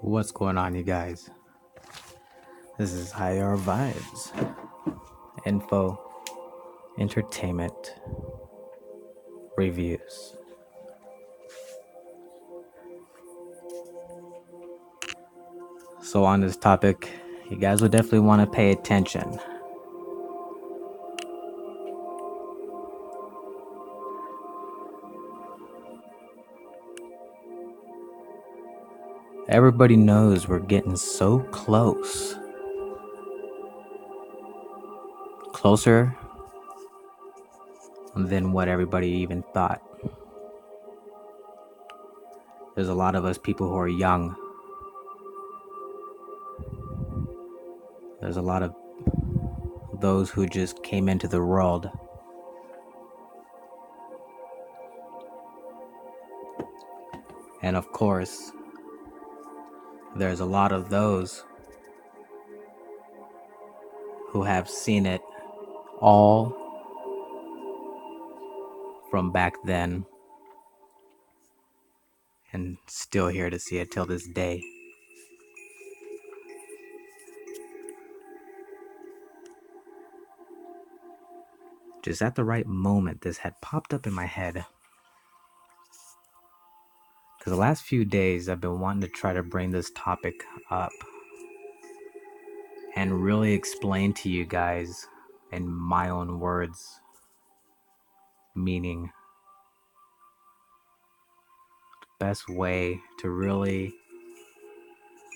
What's going on, you guys? This is Higher Vibes, info, entertainment, reviews. So, on this topic, you guys will definitely want to pay attention. Everybody knows we're getting so close. Closer than what everybody even thought. There's a lot of us people who are young. There's a lot of those who just came into the world. And of course, there's a lot of those who have seen it all from back then and still here to see it till this day. Just at the right moment, this had popped up in my head. Because the last few days, I've been wanting to try to bring this topic up and really explain to you guys in my own words, meaning the best way to really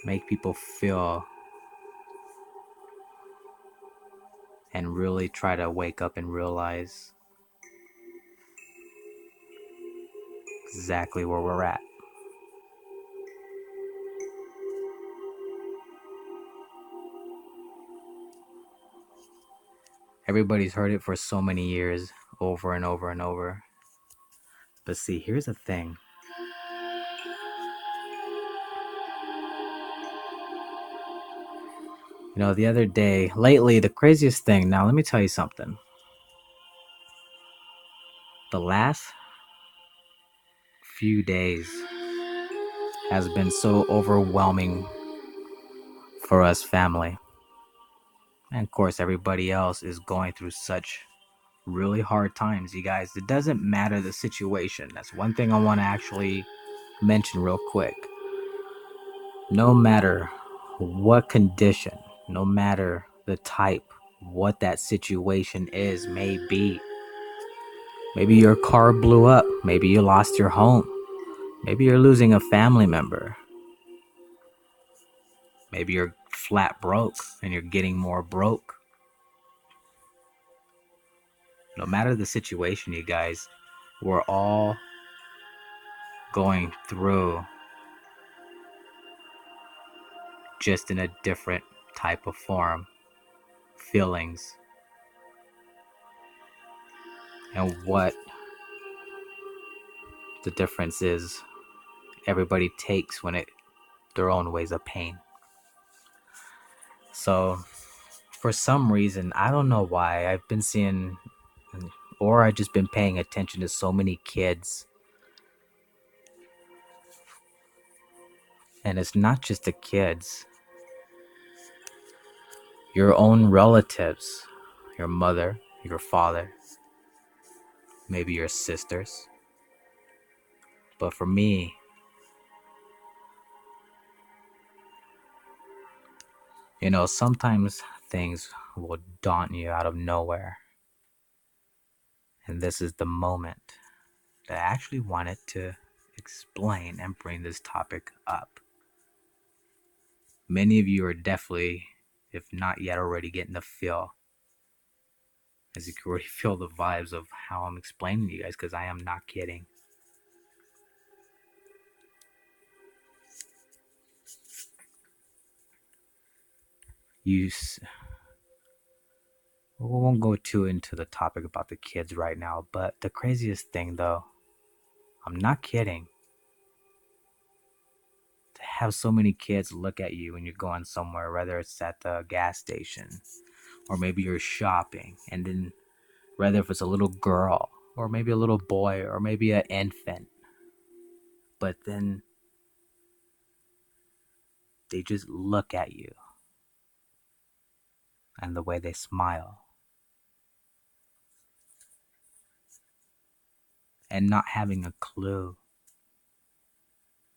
make people feel and really try to wake up and realize exactly where we're at. Everybody's heard it for so many years, over and over and over. But see, here's the thing. You know, the other day, lately, the craziest thing, now let me tell you something. The last few days has been so overwhelming for us family. And of course, everybody else is going through such really hard times, you guys. It doesn't matter the situation. That's one thing I want to actually mention real quick. No matter what condition, no matter the type, what that situation is, may be. Maybe your car blew up. Maybe you lost your home. Maybe you're losing a family member. Maybe you're flat broke and you're getting more broke. No matter the situation, you guys, we're all going through just in a different type of form, feelings, and what the difference is everybody takes when it their own ways of pain. So for some reason, I don't know why, I've been seeing, or I've just been paying attention to so many kids. And it's not just the kids. Your own relatives, your mother, your father, maybe your sisters. But for me, you know, sometimes things will daunt you out of nowhere. And this is the moment that I actually wanted to explain and bring this topic up. Many of you are definitely, if not yet already, getting the feel. As you can already feel the vibes of how I'm explaining to you guys, because I am not kidding. We won't go too into the topic about the kids right now, but the craziest thing though, I'm not kidding, to have so many kids look at you when you're going somewhere, whether it's at the gas station or maybe you're shopping, and then whether if it's a little girl or maybe a little boy or maybe an infant, but then They just look at you and the way they smile and not having a clue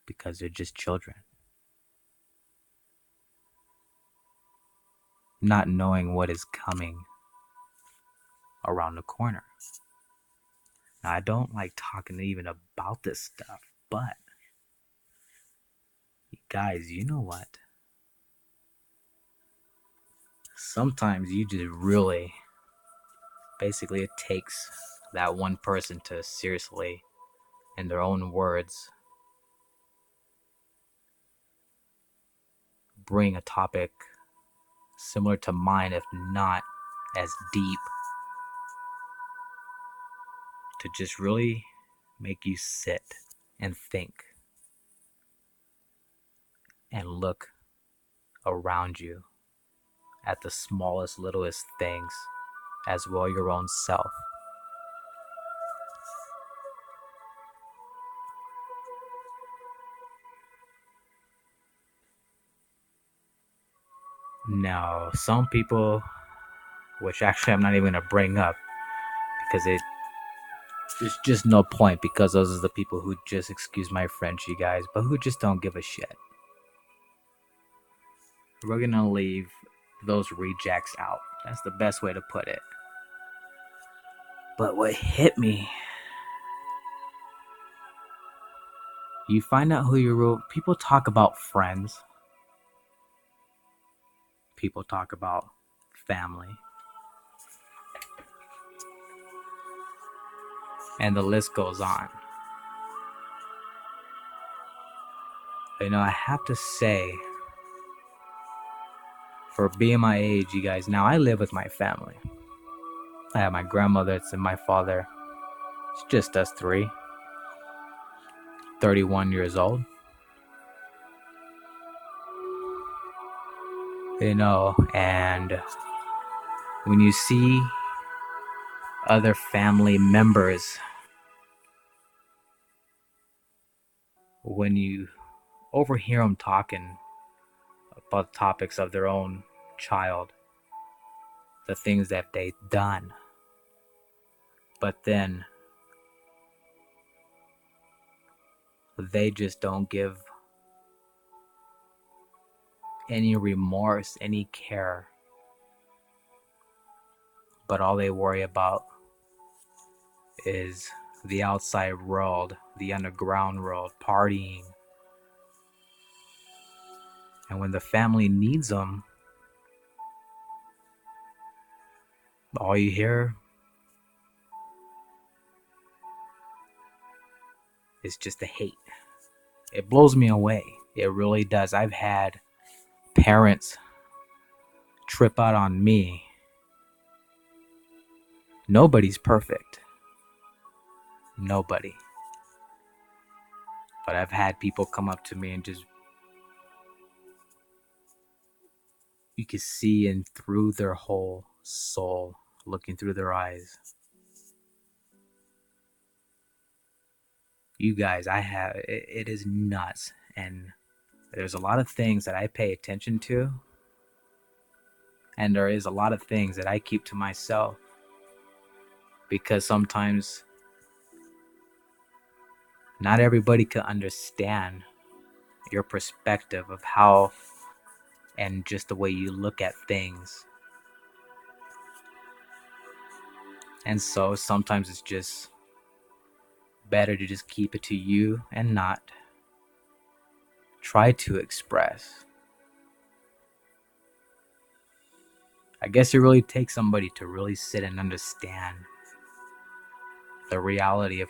because they're just children. Not knowing what is coming around the corner. Now, I don't like talking even about this stuff, but guys, you know what? Sometimes you just really, basically, it takes that one person to seriously, in their own words, bring a topic similar to mine, if not as deep, to just really make you sit and think and look around you at the smallest, littlest things, as well your own self. Now, some people, which actually I'm not even going to bring up because there's just no point, because those are the people who just, excuse my French, you guys, but who just don't give a shit. We're going to leave those rejects out. That's the best way to put it. But what hit me, you find out who your real people talk about friends. People talk about family. And the list goes on. You know, I have to say, for being my age, you guys, now I live with my family. I have my grandmother, and my father. It's just us three. 31 years old. You know, and when you see other family members, when you overhear them talking about topics of their own child, the things that they've done, but then they just don't give any remorse, any care, but all they worry about is the outside world, the underground world, partying. And when the family needs them, all you hear is just the hate. It blows me away. It really does. I've had parents trip out on me. Nobody's perfect. Nobody. But I've had people come up to me and just, you can see in through their whole soul, looking through their eyes. You guys, it is nuts. And there's a lot of things that I pay attention to. And there is a lot of things that I keep to myself. Because sometimes not everybody can understand your perspective of how and just the way you look at things. And so sometimes it's just better to just keep it to you and not try to express. I guess it really takes somebody to really sit and understand the reality of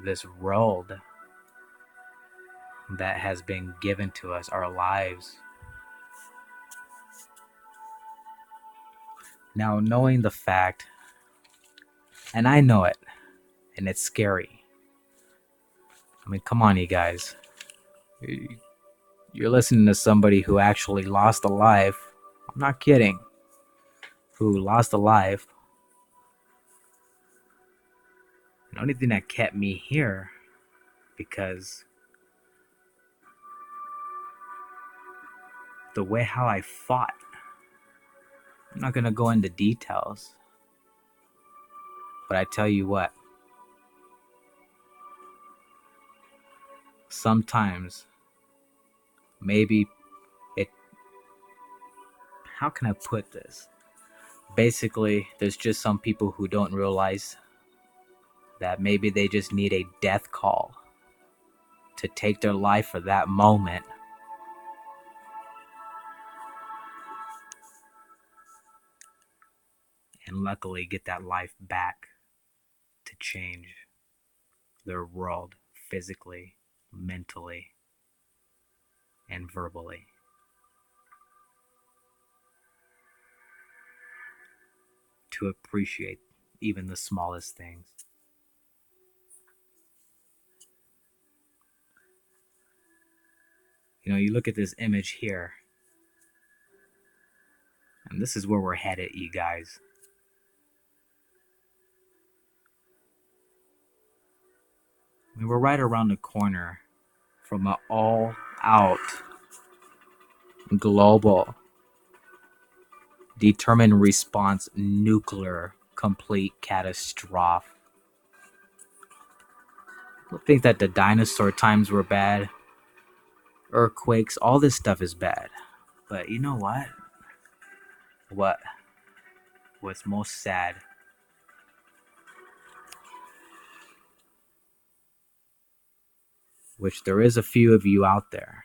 this world that has been given to us, our lives. Now, knowing the fact, and I know it, and it's scary. I mean, come on, you guys. You're listening to somebody who actually lost a life. I'm not kidding. Who lost a life. The only thing that kept me here, because the way how I fought. I'm not going to go into details, but I tell you what, sometimes maybe it, how can I put this? Basically, there's just some people who don't realize that maybe they just need a death call to take their life for that moment. And luckily get that life back to change their world physically, mentally, and verbally. To appreciate even the smallest things. You know, you look at this image here, and this is where we're headed, you guys. I mean, we're right around the corner from an all-out global determined response nuclear complete catastrophe. I think that the dinosaur times were bad, earthquakes, all this stuff is bad. But you know what? What's most sad which there is a few of you out there,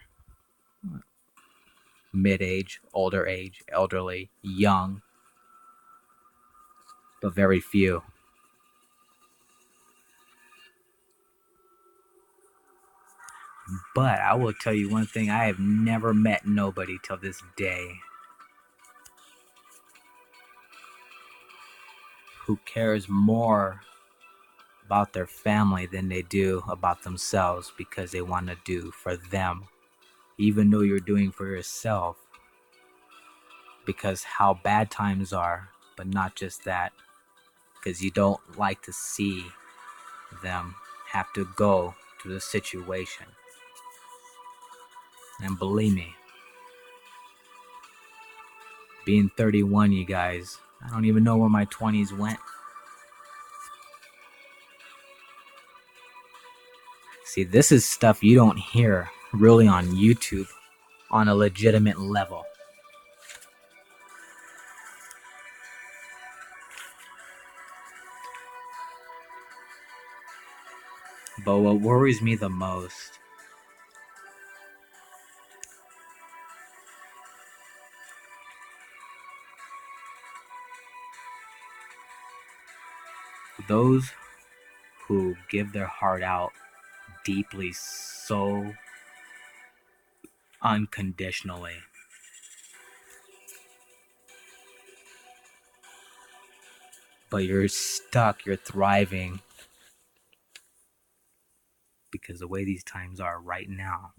mid-age, older age, elderly, young, but very few. But I will tell you one thing, I have never met nobody till this day who cares more about their family than they do about themselves because they want to do for them, even though you're doing for yourself. Because how bad times are, but not just that, because you don't like to see them have to go through the situation. And believe me, being 31, you guys, I don't even know where my 20s went. See, this is stuff you don't hear really on YouTube on a legitimate level. But what worries me the most those who give their heart out deeply, so unconditionally, but you're stuck, you're thriving because the way these times are right now,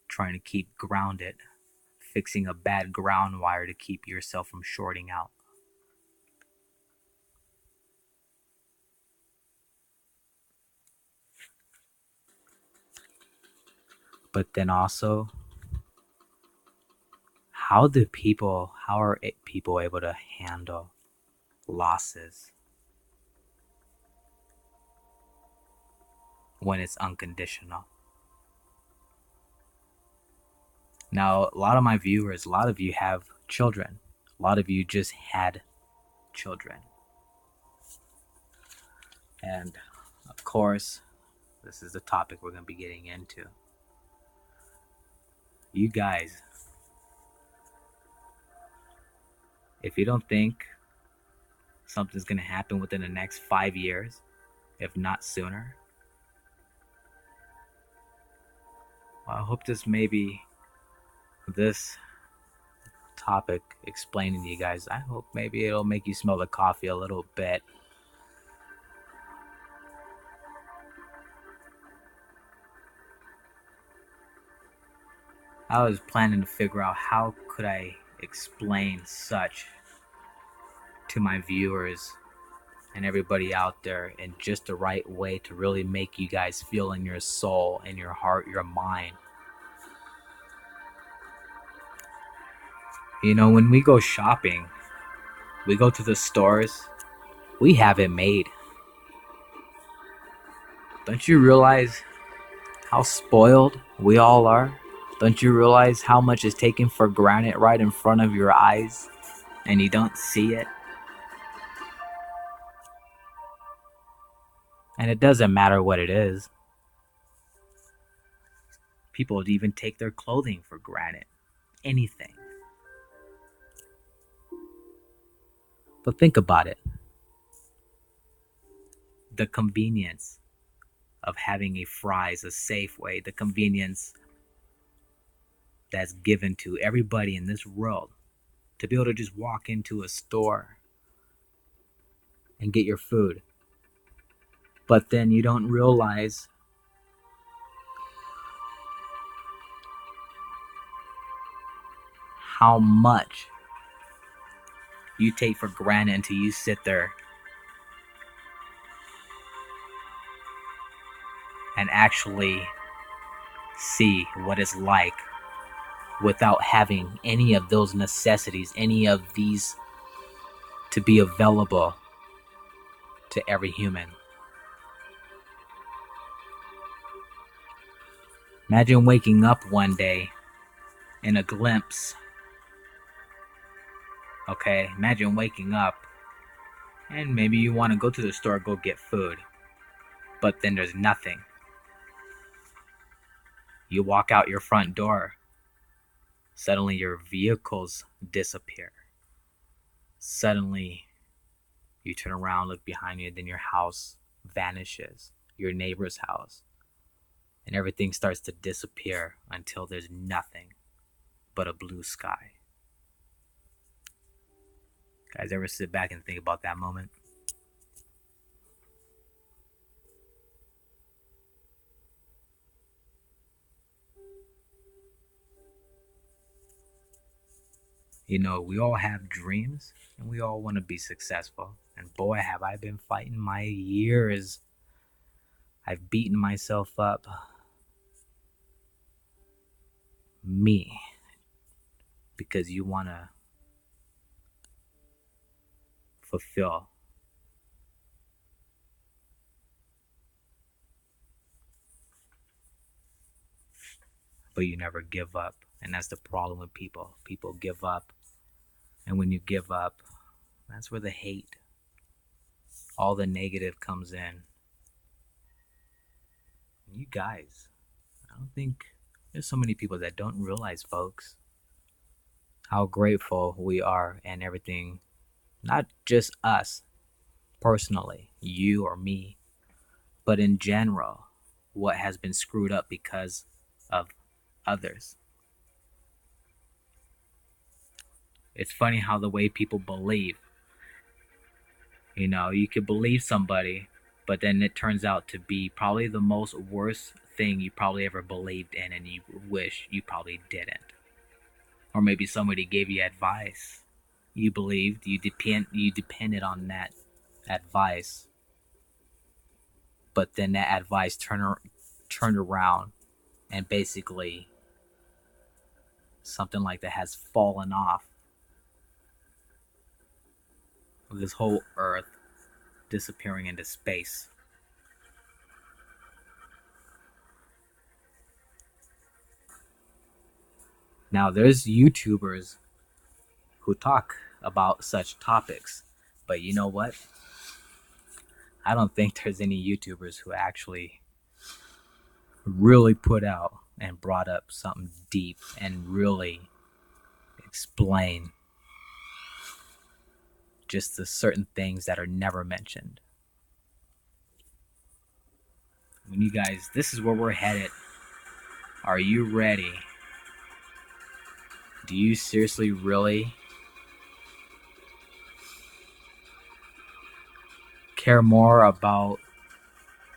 trying to keep grounded, fixing a bad ground wire to keep yourself from shorting out. But then also, how are people able to handle losses when it's unconditional? Now, a lot of my viewers, a lot of you have children. A lot of you just had children. And of course, this is the topic we're going to be getting into. You guys, if you don't think something's going to happen within the next 5 years, if not sooner, well, I hope this topic explaining to you guys, I hope maybe it'll make you smell the coffee a little bit. I was planning to figure out how could I explain such to my viewers and everybody out there in just the right way to really make you guys feel in your soul, in your heart, your mind. You know, when we go shopping, we go to the stores, we have it made. Don't you realize how spoiled we all are? Don't you realize how much is taken for granted right in front of your eyes and you don't see it? And it doesn't matter what it is. People even take their clothing for granted. Anything. But think about it. The convenience of having a Fry's, a Safeway, the convenience that's given to everybody in this world to be able to just walk into a store and get your food. But then you don't realize how much you take for granted until you sit there and actually see what it's like without having any of those necessities, any of these to be available to every human. Imagine waking up one day in a glimpse. Okay, imagine waking up and maybe you want to go to the store, go get food, but then there's nothing. You walk out your front door, suddenly your vehicles disappear. Suddenly you turn around, look behind you, then your house vanishes, your neighbor's house, and everything starts to disappear until there's nothing but a blue sky. Guys, ever sit back and think about that moment? You know, we all have dreams and we all want to be successful. And boy, have I been fighting my years. I've beaten myself up. Me. Because you want to fulfill. But you never give up. And that's the problem with people. People give up. And when you give up, that's where the hate, all the negative comes in. And you guys, I don't think there's so many people that don't realize, folks, how grateful we are and everything. Not just us personally, you or me, but in general, what has been screwed up because of others. It's funny how the way people believe. You know, you could believe somebody, but then it turns out to be probably the most worst thing you probably ever believed in, and you wish you probably didn't. Or maybe somebody gave you advice. You believed, you depended on that advice, but then that advice turned around and basically something like that has fallen off of this whole earth disappearing into space. Now there's YouTubers who talk about such topics, but you know what? I don't think there's any YouTubers who actually really put out and brought up something deep and really explain just the certain things that are never mentioned. When you guys, this is where we're headed. Are you ready? Do you seriously really care more about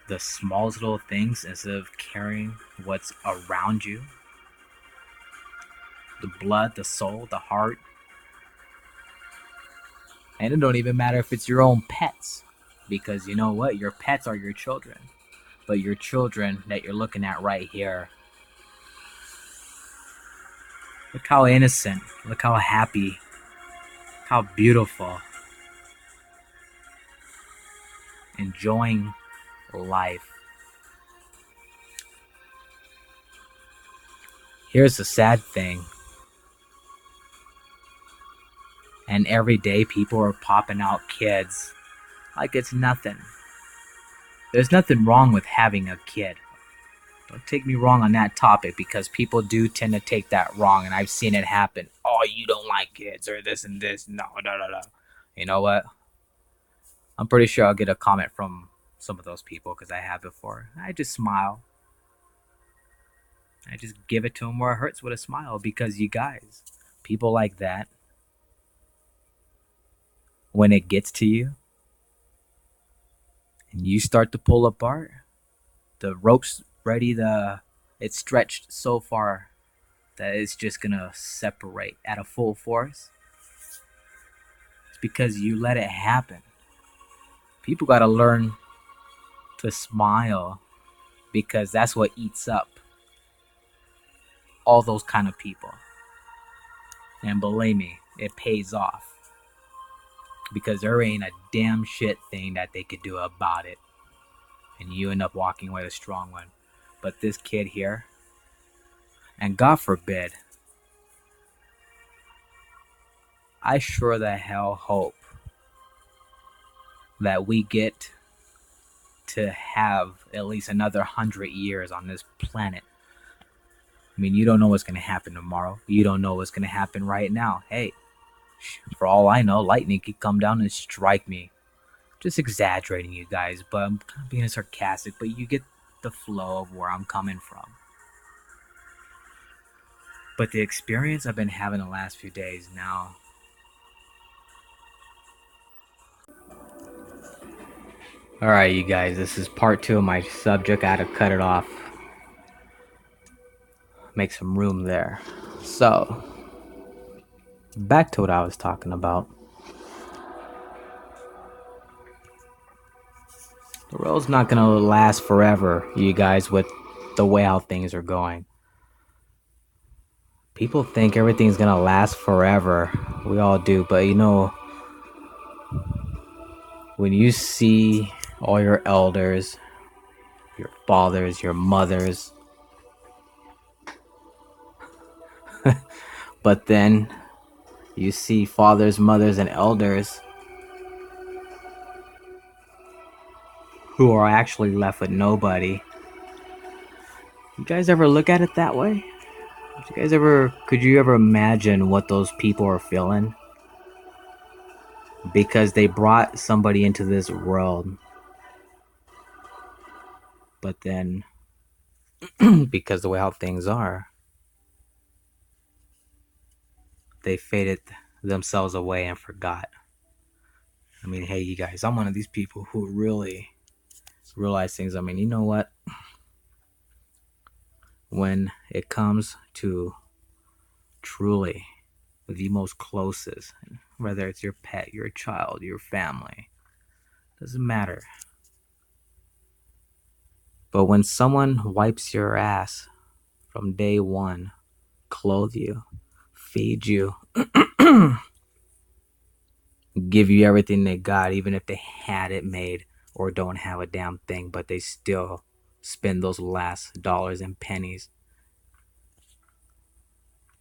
the smallest little things instead of caring what's around you? The blood, the soul, the heart. And it don't even matter if it's your own pets. Because you know what? Your pets are your children. But your children that you're looking at right here, look how innocent, look how happy, how beautiful, enjoying life. Here's the sad thing. And every day people are popping out kids like it's nothing. There's nothing wrong with having a kid. Don't take me wrong on that topic, because people do tend to take that wrong, and I've seen it happen. Oh, you don't like kids or this and this. No, no, no, no. You know what? I'm pretty sure I'll get a comment from some of those people, because I have before. I just smile. I just give it to them where it hurts with a smile, because you guys, people like that, when it gets to you and you start to pull apart, the rope's ready to, it's stretched so far that it's just gonna separate at a full force. It's because you let it happen. People gotta learn to smile, because that's what eats up all those kind of people. And believe me, it pays off, because there ain't a damn shit thing that they could do about it, and you end up walking away a strong one. But this kid here, and God forbid, I sure the hell hope that we get to have at least another 100 years on this planet. I mean, you don't know what's going to happen tomorrow. You don't know what's going to happen right now. Hey, for all I know, lightning could come down and strike me. Just exaggerating, you guys, but I'm being sarcastic, but you get the flow of where I'm coming from. But the experience I've been having the last few days now, alright, you guys, this is part 2 of my subject. I had to cut it off. Make some room there. So, back to what I was talking about. The world's not going to last forever, you guys, with the way how things are going. People think everything's going to last forever. We all do, but you know, when you see all your elders, your fathers, your mothers, but then you see fathers, mothers, and elders who are actually left with nobody. You guys ever look at it that way? Could you ever imagine what those people are feeling? Because they brought somebody into this world, but then because the way how things are, they faded themselves away and forgot. I mean, hey, you guys, I'm one of these people who really realize things. I mean, you know what? When it comes to truly the most closest, whether it's your pet, your child, your family, doesn't matter. But when someone wipes your ass from day one, clothe you, feed you, give you everything they got, even if they had it made or don't have a damn thing, but they still spend those last dollars and pennies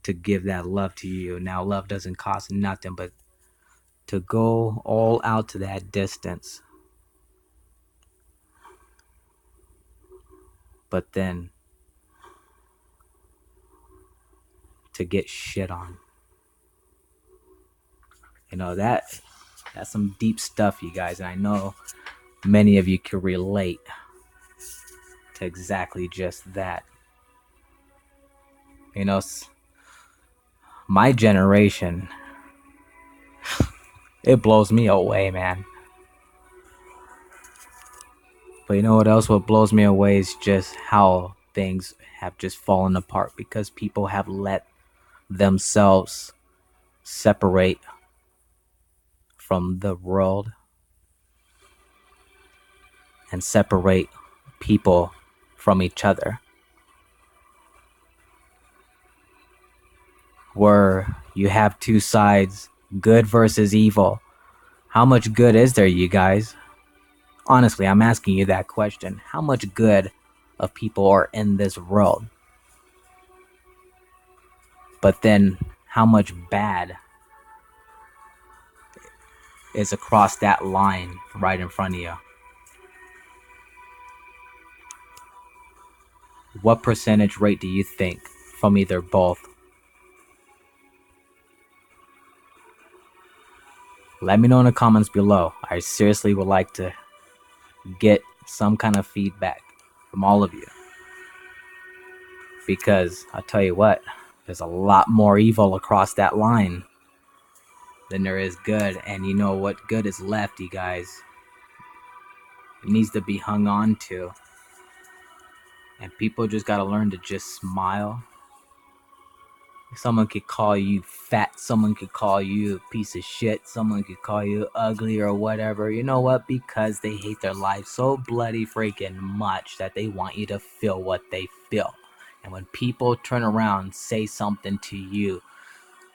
to give that love to you. Now, love doesn't cost nothing, but to go all out to that distance, but then to get shit on. You know, that's some deep stuff, you guys, and I know many of you can relate to exactly just that. You know, my generation, it blows me away, man. But you know what else? What blows me away is just how things have just fallen apart, because people have let themselves separate from the world. and separate people from each other. Where you have two sides, good versus evil. How much good is there, you guys? Honestly, I'm asking you that question. How much good of people are in this world? But then, how much bad is across that line right in front of you? What percentage rate do you think from either both? Let me know in the comments below. I seriously would like to get some kind of feedback from all of you. Because I'll tell you what, there's a lot more evil across that line than there is good. And you know what good is left, you guys? It needs to be hung on to. And people just gotta learn to just smile. Someone could call you fat, someone could call you a piece of shit, someone could call you ugly or whatever. You know what? Because they hate their life so bloody freaking much that they want you to feel what they feel. And when people turn around and say something to you,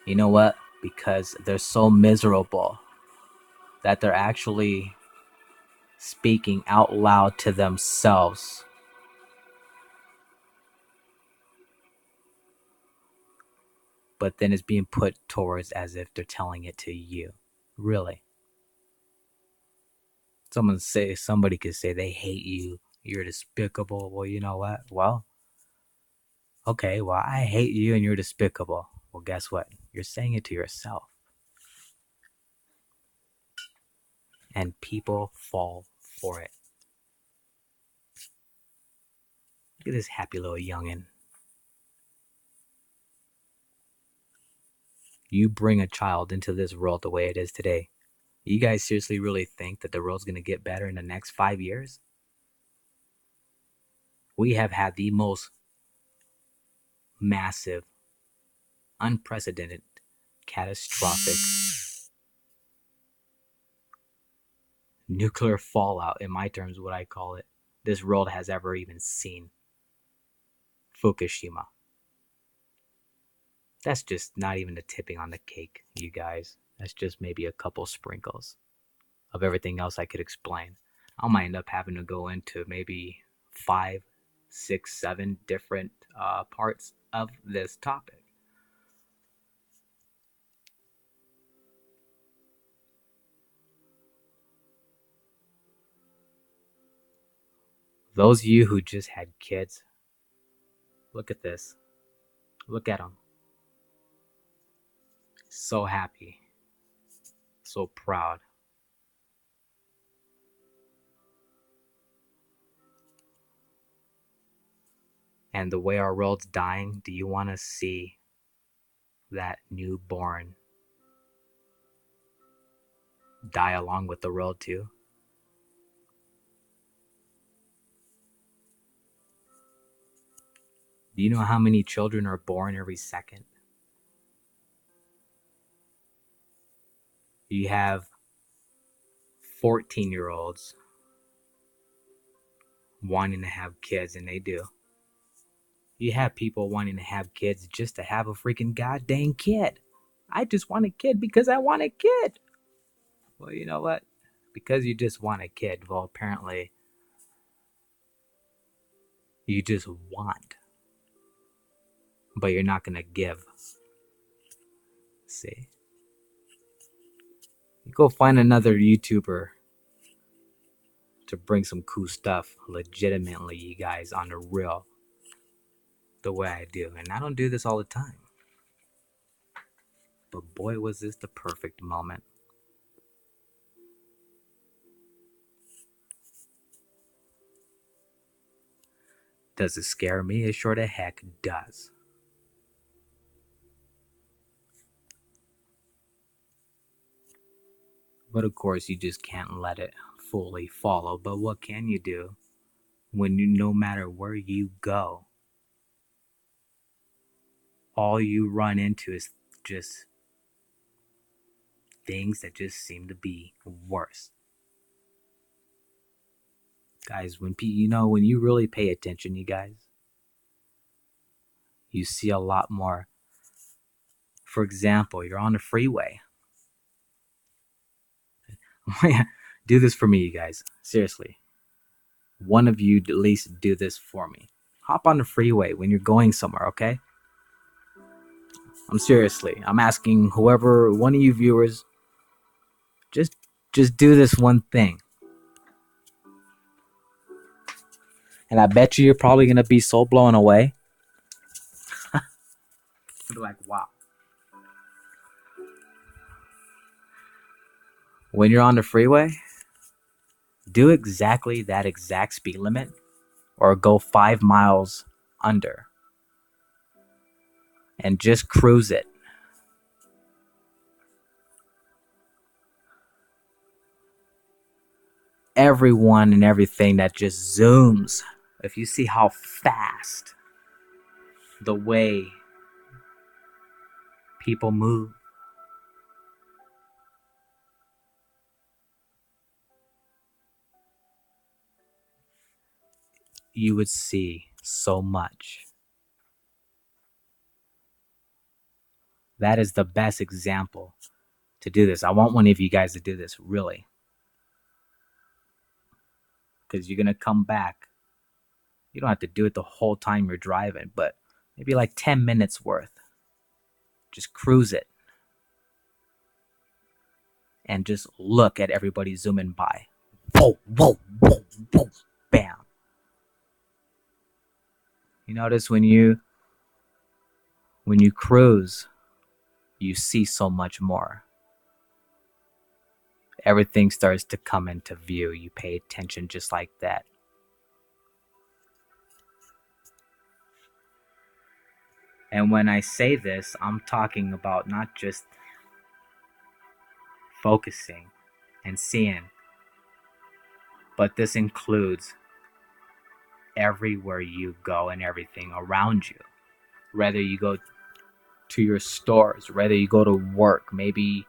you know what? Because they're so miserable that they're actually speaking out loud to themselves. But then it's being put towards as if they're telling it to you. Really. Somebody could say they hate you. You're despicable. Well, you know what? Well, okay, well, I hate you and you're despicable. Well, guess what? You're saying it to yourself. And people fall for it. Look at this happy little youngin'. You bring a child into this world the way it is today. You guys seriously really think that the world's going to get better in the next 5 years? We have had the most massive, unprecedented, catastrophic nuclear fallout, in my terms, what I call it, this world has ever even seen. Fukushima. That's just not even the tipping on the cake, you guys. That's just maybe a couple sprinkles of everything else I could explain. I might end up having to go into maybe 5, 6, 7 different parts of this topic. Those of you who just had kids, look at this. Look at them. So happy. So proud. And the way our world's dying, do you want to see that newborn die along with the world too? Do you know how many children are born every second? You have 14-year-olds wanting to have kids, and they do. You have people wanting to have kids just to have a freaking goddamn kid. I just want a kid because I want a kid. Well, you know what? Because you just want a kid, well, apparently you just want, but you're not going to give. See? You go find another YouTuber to bring some cool stuff legitimately, you guys, on the real, the way I do. And I don't do this all the time. But boy, was this the perfect moment. Does it scare me? It sure the heck does. But of course, you just can't let it fully follow. But what can you do when no matter where you go, all you run into is just things that just seem to be worse? Guys, when you really pay attention, you guys, you see a lot more. For example, you're on the freeway. Do this for me, you guys. Seriously. One of you at least do this for me. Hop on the freeway when you're going somewhere, okay? I'm asking whoever, one of you viewers, just do this one thing. And I bet you're probably going to be so blown away. You're like, wow. When you're on the freeway, do exactly that exact speed limit or go 5 miles under and just cruise it. Everyone and everything that just zooms. If you see how fast the way people move, you would see so much. That is the best example to do this. I want one of you guys to do this, really. Because you're going to come back. You don't have to do it the whole time you're driving, but maybe like 10 minutes worth. Just cruise it. And just look at everybody zooming by. Whoa, whoa, whoa, whoa, bam. You notice when you cruise, you see so much more. Everything starts to come into view. You pay attention just like that. And when I say this, I'm talking about not just focusing and seeing, but this includes everywhere you go and everything around you. Whether you go to your stores, whether you go to work, maybe,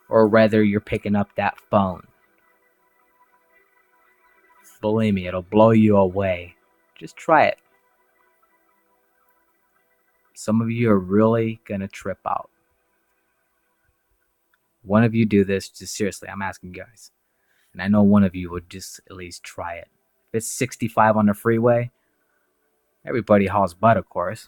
or whether you're picking up that phone. Believe me, it'll blow you away. Just try it. Some of you are really going to trip out. One of you do this, just seriously, I'm asking you guys. And I know one of you would just at least try it. If it's 65 on the freeway, everybody hauls butt, of course.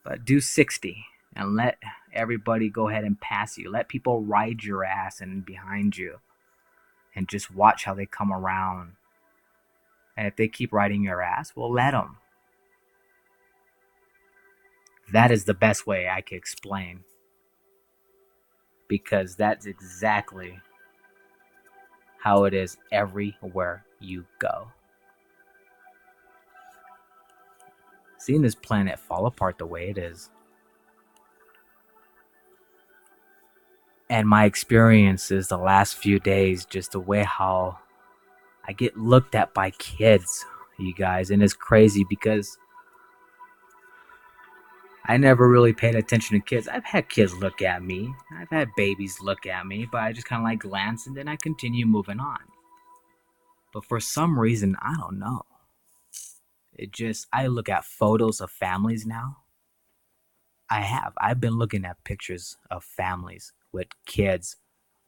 But do 60 and let everybody go ahead and pass you. Let people ride your ass and behind you. And just watch how they come around. And if they keep riding your ass, well, let them. That is the best way I can explain. Because that's exactly how it is everywhere you go. Seeing this planet fall apart the way it is. And my experiences the last few days, just the way how I get looked at by kids, you guys. And it's crazy because I never really paid attention to kids. I've had kids look at me. I've had babies look at me, but I just kind of like glance and then I continue moving on. But for some reason, I don't know. I look at photos of families now. I've been looking at pictures of families with kids,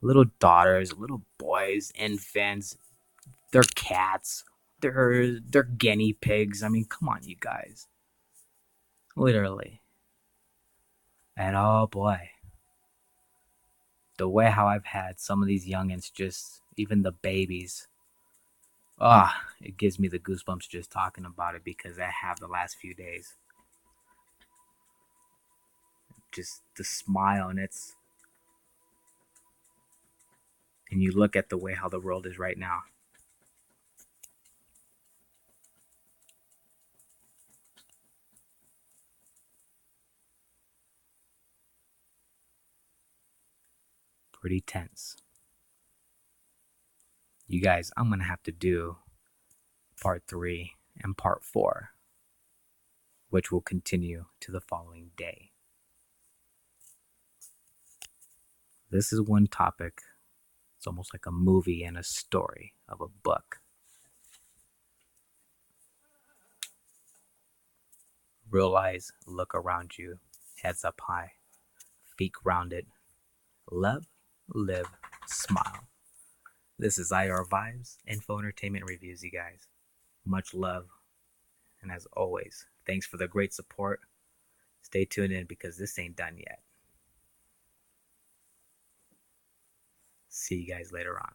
little daughters, little boys, infants, their cats, their guinea pigs. I mean, come on, you guys. Literally. And oh boy, the way how I've had some of these youngins, just even the babies, it gives me the goosebumps just talking about it because I have the last few days. Just the smile, and you look at the way how the world is right now. Pretty tense. You guys, I'm going to have to do part 3 and part 4, which will continue to the following day. This is one topic. It's almost like a movie and a story of a book. Realize, look around you, heads up high, feet grounded. Love, live, smile. This is IR Vibes, Info Entertainment Reviews, you guys. Much love. And as always, thanks for the great support. Stay tuned in because this ain't done yet. See you guys later on.